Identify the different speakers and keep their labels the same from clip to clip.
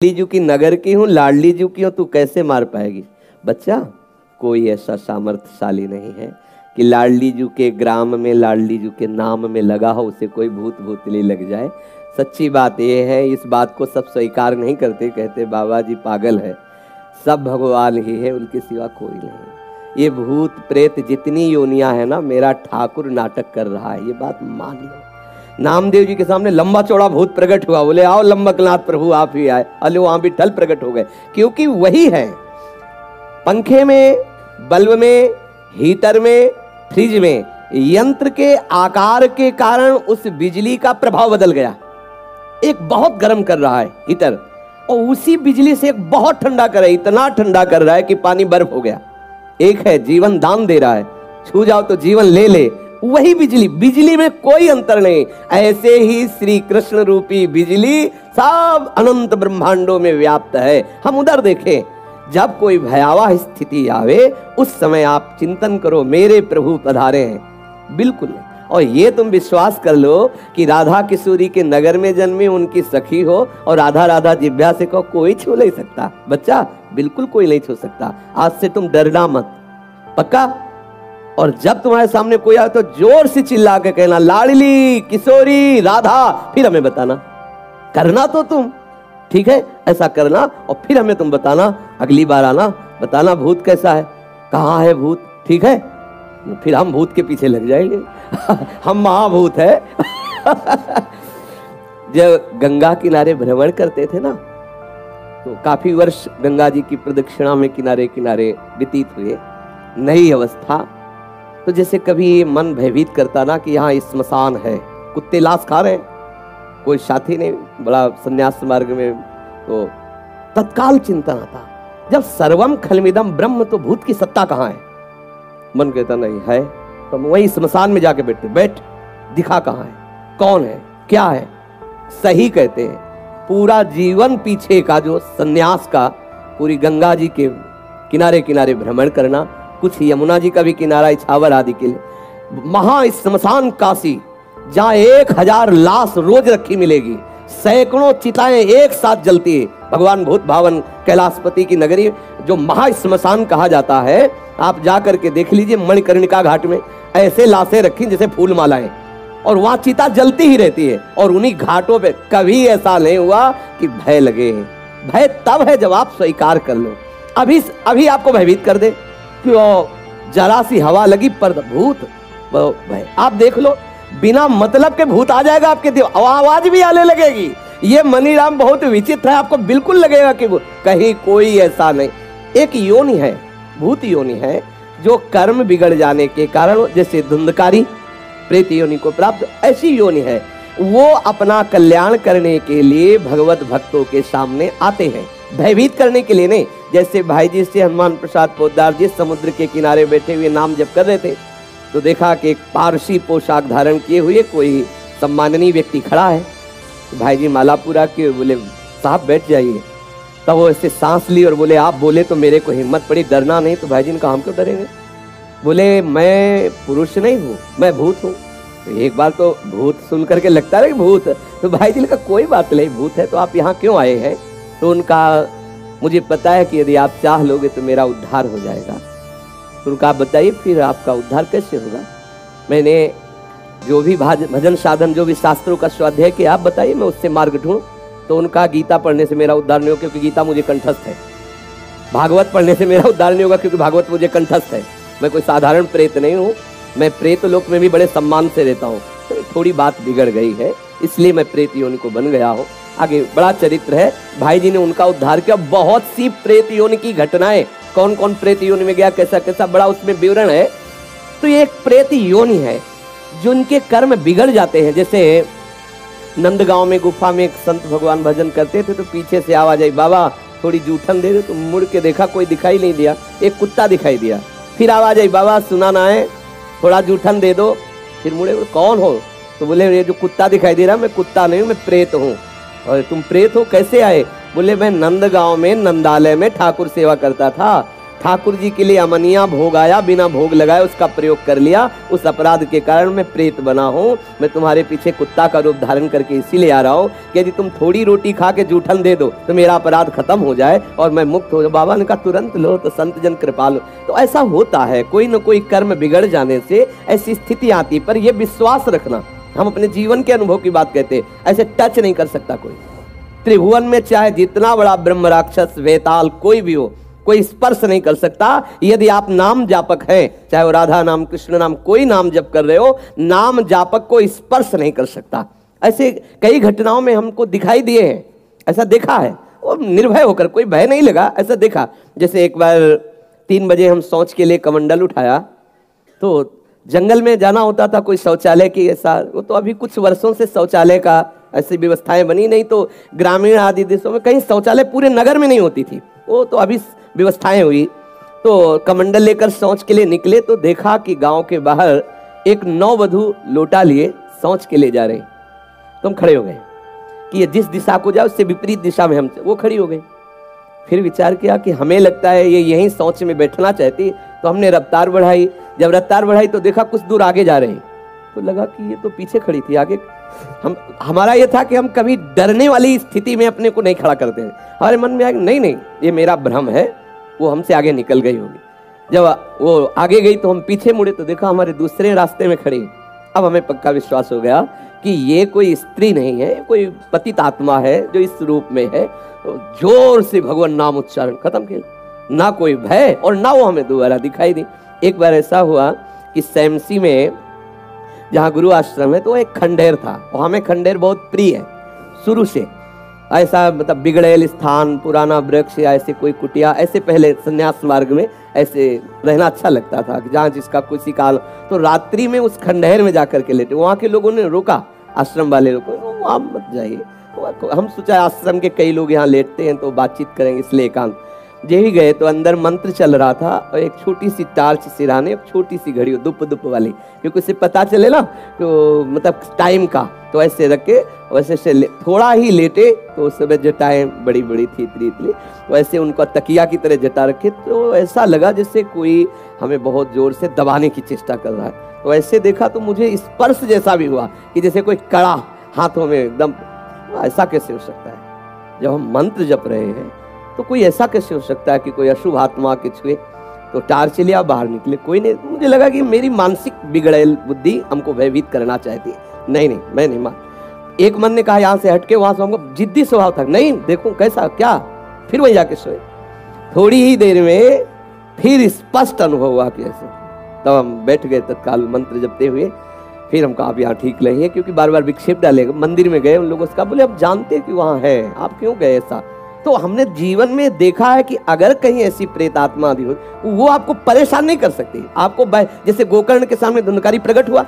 Speaker 1: लाडली जू की नगर की हूँ, लाडली जू की हूँ, तू कैसे मार पाएगी? बच्चा, कोई ऐसा सामर्थ्यशाली नहीं है कि लाडली जू के ग्राम में, लाडली जू के नाम में लगा हो उसे कोई भूत भूतली लग जाए। सच्ची बात यह है, इस बात को सब स्वीकार नहीं करते, कहते बाबा जी पागल है, सब भगवान ही है, उनके सिवा कोई नहीं। ये भूत प्रेत जितनी योनियां है ना, मेरा ठाकुर नाटक कर रहा है, ये बात मान लो। नामदेव जी के सामने लंबा चौड़ा भूत प्रकट हुआ, बोले आओ लंबकनाथ प्रभु आप ही आए, अले वहां भी ठल प्रकट हो गए, क्योंकि वही है। पंखे में, बल्ब में, हीटर में, फ्रिज में, यंत्र के आकार के कारण उस बिजली का प्रभाव बदल गया। एक बहुत गर्म कर रहा है हीटर, और उसी बिजली से एक बहुत ठंडा कर रहा है, इतना ठंडा कर रहा है कि पानी बर्फ हो गया। एक है जीवन दान दे रहा है, छू जाओ तो जीवन ले ले, वही बिजली, बिजली में कोई अंतर नहीं। ऐसे ही श्री कृष्ण रूपी बिजली सब अनंत ब्रह्मांडों में व्याप्त है। हम उधर देखें, जब कोई भयावह स्थिति आवे उस समय आप चिंतन करो मेरे प्रभु पधारे हैं, बिल्कुल। और ये तुम विश्वास कर लो कि राधा किशोरी के नगर में जन्मी, उनकी सखी हो और राधा राधा जिभ्या से कहो, कोई छू नहीं सकता। बच्चा, बिल्कुल कोई नहीं छू सकता। आज से तुम डरना मत, पक्का। और जब तुम्हारे सामने कोई आए तो जोर से चिल्ला के कहना लाडली किशोरी राधा, फिर हमें बताना। करना तो तुम, ठीक है, ऐसा करना और फिर हमें तुम बताना, अगली बार आना, बताना भूत कैसा है, कहाँ है भूत, ठीक है। फिर हम भूत के पीछे लग जाएंगे हम महाभूत है जब गंगा किनारे भ्रमण करते थे ना, तो काफी वर्ष गंगा जी की प्रदक्षिणा में किनारे किनारे व्यतीत हुए। नई अवस्था, तो जैसे कभी मन भयभीत करता ना कि यहाँ स्मशान है, कुत्ते लाश खा रहे हैं, कोई साथी नहीं, बड़ा संन्यास मार्ग में, तो तत्काल चिंतन आता, जब सर्वम खलमिदम ब्रह्म, तो भूत की सत्ता कहाँ है? मन कहता नहीं है, तो वही स्मशान में जाके बैठते, बैठ दिखा कहाँ है, कौन है, क्या है। सही कहते हैं, पूरा जीवन पीछे का जो सन्यास का, पूरी गंगा जी के किनारे किनारे भ्रमण करना, कुछ यमुना जी का भी किनारा इछावर आदि के लिए, महा स्मशान काशी, जहाँ 1000 लाश रोज रखी मिलेगी, सैकड़ों चिताएं एक साथ जलती है। भगवान भूत भावन कैलाशपति की नगरी जो महा स्मशान कहा जाता है, आप जाकर के देख लीजिए, मणिकर्णिका घाट में ऐसे लाशें रखी जैसे फूल मालाएं, और वहां चिता जलती ही रहती है। और उन्हीं घाटों पे कभी ऐसा नहीं हुआ कि भय लगे। भय तब है जब आप स्वीकार कर लो। अभी आपको भयभीत कर दे, क्यों जरा सी हवा लगी पर भूत भय। आप देख लो, बिना मतलब के भूत आ जाएगा आपके दिल, आवाज भी आने लगेगी। ये मनीराम बहुत विचित्र है, आपको बिल्कुल लगेगा कि कहीं कोई ऐसा नहीं। एक योनि है, भूत योनि है, जो कर्म बिगड़ जाने के कारण, जैसे धुंधकारी प्रेत योनि को प्राप्त, ऐसी योनि है। वो अपना कल्याण करने के लिए भगवत भक्तों के सामने आते हैं, भयभीत करने के लिए नहीं। जैसे भाई जी से हनुमान प्रसाद पोद्दार जी समुद्र के किनारे बैठे हुए नाम जप कर रहे थे, तो देखा कि एक पारसी पोशाक धारण किए हुए कोई सम्माननीय व्यक्ति खड़ा है। तो भाई जी माला पूरा किए, बोले साहब बैठ जाइए। तब वो ऐसे सांस ली और बोले आप बोले तो मेरे को हिम्मत पड़ी, डरना नहीं। तो भाई जी ने कहा हम क्यों डरेंगे? बोले मैं पुरुष नहीं हूँ, मैं भूत हूँ। तो एक बार तो भूत सुन करके लगता है कि भूत, तो भाई जी ने कहा कोई बात नहीं, भूत है तो आप यहाँ क्यों आए हैं? तो उनका, मुझे पता है कि यदि आप चाह लोगे तो मेरा उद्धार हो जाएगा। तो उनका, आप बताइए फिर आपका उद्धार कैसे होगा? मैंने जो भी भजन साधन, जो भी शास्त्रों का स्वाध्याय किया, आप बताइए मैं उससे मार्ग ढूंढूं। तो उनका, गीता पढ़ने से मेरा उद्धार नहीं होगा क्योंकि गीता मुझे कंठस्थ है। भागवत पढ़ने से मेरा उद्धार नहीं होगा क्योंकि भागवत मुझे कंठस्थ है। मैं कोई साधारण प्रेत नहीं हूँ, मैं प्रेत लोक में भी बड़े सम्मान से रहता हूँ। थोड़ी बात बिगड़ गई है, इसलिए मैं प्रेत योनि को बन गया हूँ। आगे बड़ा चरित्र है, भाई जी ने उनका उद्धार किया। बहुत सी प्रेत योनि की घटनाएं, कौन कौन प्रेत योनि में गया, कैसा कैसा, बड़ा उसमें विवरण है। तो ये एक प्रेत योनि है जो उनके कर्म बिगड़ जाते हैं। जैसे नंदगांव में गुफा में एक संत भगवान भजन करते थे, तो पीछे से आवाज आई, बाबा थोड़ी जूठन दे दो। तो मुड़ के देखा, कोई दिखाई नहीं दिया, एक कुत्ता दिखाई दिया। फिर आवाज आई, बाबा सुना ना है, थोड़ा जूठन दे दो। फिर मुड़े, कौन हो? तो बोले ये जो कुत्ता दिखाई दे रहा, मैं कुत्ता नहीं हूँ, मैं प्रेत हूँ। और तुम प्रेत हो, कैसे आए? बोले मैं नंदगांव में नंदालय में ठाकुर सेवा करता था, ठाकुर जी के लिए अमनिया भोग आया, बिना भोग लगाए उसका प्रयोग कर लिया, उस अपराध के कारण मैं प्रेत बना हूँ। मैं तुम्हारे पीछे कुत्ता का रूप धारण करके इसीलिए आ रहा हूँ कि यदि तुम थोड़ी रोटी खा के जूठन दे दो तो मेरा अपराध खत्म हो जाए और मैं मुक्त हो जाऊँ। बाबा ने कहा तुरंत लो तो संत जन कृपा लो। तो ऐसा होता है, कोई न कोई कर्म बिगड़ जाने से ऐसी स्थिति आती, पर यह विश्वास रखना, हम अपने जीवन के अनुभव की बात कहते हैं, ऐसे टच नहीं कर सकता कोई। त्रिभुवन में चाहे जितना बड़ा ब्रह्म राक्षस वेताल कोई भी हो, कोई स्पर्श नहीं कर सकता। यदि आप नाम जापक हैं, चाहे वो राधा नाम कृष्ण नाम कोई नाम जप कर रहे हो, नाम जापक को स्पर्श नहीं कर सकता। ऐसे कई घटनाओं में हमको दिखाई दिए हैं, ऐसा देखा है, और निर्भय होकर, कोई भय नहीं लगा, ऐसा देखा। जैसे एक बार 3 बजे हम शौच के लिए कमंडल उठाया, तो जंगल में जाना होता था, कोई शौचालय की ऐसा, वो तो अभी कुछ वर्षों से शौचालय का ऐसी व्यवस्थाएं बनी, नहीं तो ग्रामीण आदि देशों में कहीं शौचालय पूरे नगर में नहीं होती थी, वो तो अभी व्यवस्थाएं हुई। तो कमंडल लेकर शौच के लिए निकले तो देखा कि गांव के बाहर एक नववधू लोटा लिए शौच के लिए जा रहे। तो हम खड़े हो गए कि ये जिस दिशा को जाए उससे विपरीत दिशा में हम, वो खड़ी हो गई। फिर विचार किया कि हमें लगता है ये यहीं शौच में बैठना चाहती, तो हमने रफ्तार बढ़ाई। जब रफ्तार बढ़ाई तो देखा कुछ दूर आगे जा रहे हैं, तो लगा कि ये तो पीछे खड़ी थी, आगे हमारा ये था कि हम कभी डरने वाली स्थिति में अपने को नहीं खड़ा करते हैं। हमारे मन में आया नहीं नहीं ये मेरा भ्रम है, वो हमसे आगे निकल गई होगी। जब वो आगे गई तो हम पीछे मुड़े तो देखा हमारे दूसरे रास्ते में खड़ी। अब हमें पक्का विश्वास हो गया कि ये कोई स्त्री नहीं है, कोई पतित आत्मा है जो इस रूप में है। तो जोर से भगवान नाम उच्चारण खत्म किया, ना कोई भय और ना वो हमें दोबारा दिखाई दी। एक बार ऐसा हुआ कि सैमसी में जहाँ गुरु आश्रम है तो एक खंडेर था, और हमें खंडेर बहुत प्रिय है शुरू से। ऐसा मतलब बिगड़ेल स्थान, पुराना वृक्ष या ऐसे कोई कुटिया, ऐसे पहले संन्यास मार्ग में ऐसे रहना अच्छा लगता था कि जहाँ जिसका कुछ काल। तो रात्रि में उस खंडहर में जाकर के लेटे, वहाँ के लोगों ने रोका, आश्रम वाले लोगों, वहाँ मत जाइए। हम सोचा आश्रम के कई लोग यहाँ लेटते हैं तो बातचीत करेंगे, इसलिए एकांत। यही गए तो अंदर मंत्र चल रहा था और एक छोटी सी टार्च सिराने, एक छोटी सी घड़ी दुप दुप वाली, क्योंकि उसे पता चले ना तो मतलब टाइम का, तो ऐसे रख के वैसे से थोड़ा ही लेटे तो उस समय जटाएं बड़ी बड़ी थी इतनी इतनी, वैसे उनको तकिया की तरह जटा रखे, तो ऐसा लगा जैसे कोई हमें बहुत जोर से दबाने की चेष्टा कर रहा है। तो ऐसे देखा तो मुझे स्पर्श जैसा भी हुआ कि जैसे कोई कड़ा हाथों में एकदम। ऐसा कैसे हो सकता है? जब हम मंत्र जप रहे हैं तो कोई ऐसा कैसे हो सकता है कि कोई अशुभ आत्मा के छुए? तो टार्च लिया, बाहर निकले, कोई नहीं। मुझे लगा कि मेरी मानसिक बिगड़ेल बुद्धि हमको भयभीत करना चाहती है। नहीं नहीं मैं नहीं मान। एक मन ने कहा यहाँ से हटके, वहां से हमको जिद्दी स्वभाव था, नहीं देखूं कैसा क्या, फिर वही जाके सोए। थोड़ी ही देर में फिर स्पष्ट अनुभव हुआ कि ऐसे, तब हम बैठ गए तत्काल मंत्र जपते हुए। फिर हम कहा आप यहाँ ठीक नहीं है, क्योंकि बार बार विक्षेप डालेगा। मंदिर में गए, उन लोगों से कहा बोले आप जानते कि वहाँ है, आप क्यों गए ऐसा? तो हमने जीवन में देखा है कि अगर कहीं ऐसी प्रेत आत्मा आदि हो, वो आपको परेशान नहीं कर सकती। आपको जैसे गोकर्ण के सामने धुंधकारी प्रकट हुआ,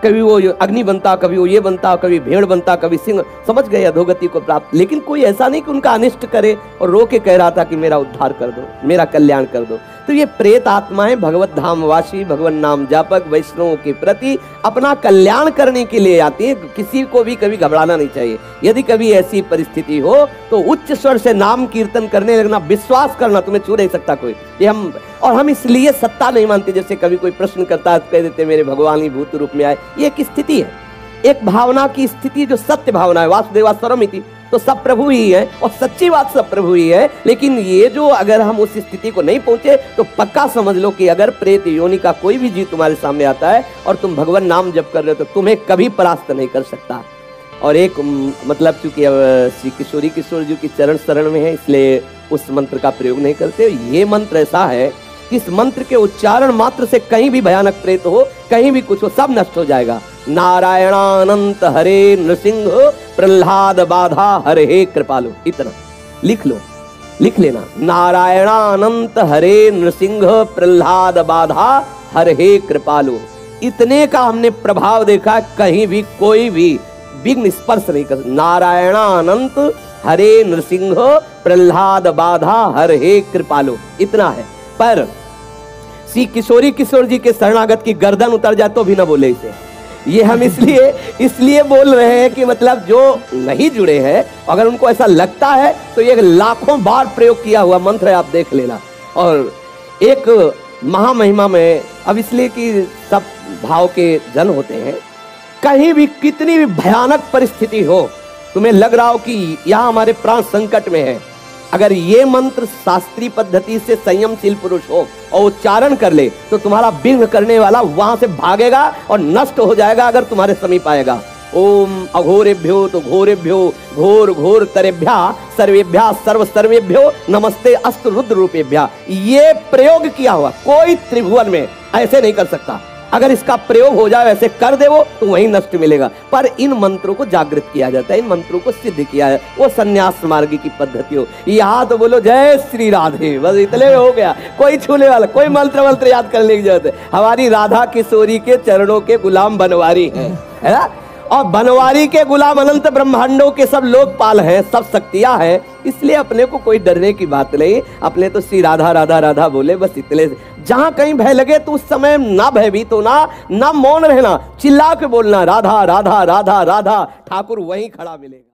Speaker 1: कभी वो अग्नि बनता, कभी वो ये बनता, कभी भेड़ बनता, कभी सिंह, समझ गए अधोगति को प्राप्त। लेकिन कोई ऐसा नहीं कि उनका अनिष्ट करे और रो के कह रहा था कि मेरा उद्धार कर दो, मेरा कल्याण कर दो। तो ये प्रेत आत्माएं भगवत धामवासी, भगवान नाम जापक वैष्णवों के प्रति अपना कल्याण करने के लिए आती है। किसी को भी कभी घबराना नहीं चाहिए। यदि कभी ऐसी परिस्थिति हो तो उच्च स्वर से नाम कीर्तन करने लगना, विश्वास करना, तुम्हें छू नहीं सकता कोई। ये हम इसलिए सत्ता नहीं मानते। जैसे कभी कोई प्रश्न करता है, कह देते मेरे भगवान ही भूत रूप में आए। ये एक स्थिति है, एक भावना की स्थिति जो सत्य भावना है। वासुदेवा सर्वमिति, तो सब प्रभु ही है और सच्ची बात सब प्रभु ही है। लेकिन ये जो अगर हम उस स्थिति को नहीं पहुंचे तो पक्का समझ लो कि अगर प्रेत योनि का कोई भी जीव तुम्हारे सामने आता है और तुम भगवान नाम जप कर रहे हो तो तुम्हें कभी परास्त नहीं कर सकता। और एक मतलब चूंकि श्री किशोरी किशोर जी की चरण शरण में है, इसलिए उस मंत्र का प्रयोग नहीं करते। ये मंत्र ऐसा है कि इस मंत्र के उच्चारण मात्र से कहीं भी भयानक प्रेत हो, कहीं भी कुछ हो, सब नष्ट हो जाएगा। नारायणानंत हरे नृसिंह प्रहलाद बाधा हरे कृपालु। इतना लिख लो, लिख लेना। नारायणानंत हरे नृसिंह प्रहलाद बाधा हरे कृपालु। इतने का हमने प्रभाव देखा, कहीं भी कोई भी विघ्न स्पर्श नहीं कर। नारायणानंत हरे नृसिंह प्रहलाद बाधा हरे कृपालु, इतना है। पर श्री किशोरी किशोर जी के शरणागत की गर्दन उतर जाए तो भी ना बोले इसे। ये हम इसलिए बोल रहे हैं कि मतलब जो नहीं जुड़े हैं, अगर उनको ऐसा लगता है तो ये लाखों बार प्रयोग किया हुआ मंत्र है, आप देख लेना। और एक महामहिमा में, अब इसलिए कि सब भाव के जन होते हैं, कहीं भी कितनी भी भयानक परिस्थिति हो, तुम्हें लग रहा हो कि यहां हमारे प्राण संकट में है, अगर ये मंत्र शास्त्रीय पद्धति से संयमशील पुरुष हो और उच्चारण कर ले तो तुम्हारा विघ्न करने वाला वहां से भागेगा और नष्ट हो जाएगा अगर तुम्हारे समीप आएगा। ओम अघोरेभ्यो तो घोरेभ्यो घोर घोर तरेभ्या सर्वेभ्या सर्व सर्वेभ्यो नमस्ते अस्त रुद्र रूपेभ्या। ये प्रयोग किया हुआ कोई त्रिभुवन में ऐसे नहीं कर सकता। अगर इसका प्रयोग हो जाए, ऐसे कर दे वो, तो वही नष्ट मिलेगा। पर इन मंत्रों को जागृत किया जाता है, इन मंत्रों को सिद्ध किया है, वो संन्यास मार्ग की पद्धति हो। यहाँ तो बोलो जय श्री राधे, बस इतने हो गया, कोई छूने वाला, कोई मंत्र याद करने की जरूरत है। हमारी राधा किशोरी के चरणों के गुलाम बनवारी है ना, और बनवारी के गुलाम अनंत ब्रह्मांडों के सब लोकपाल हैं, सब शक्तियां हैं, इसलिए अपने को कोई डरने की बात नहीं। अपने तो श्री राधा राधा राधा बोले, बस इतने। जहां कहीं भय लगे तो उस समय ना भयभीत होना, ना मौन रहना, चिल्ला के बोलना राधा राधा राधा राधा, ठाकुर वहीं खड़ा मिलेगा।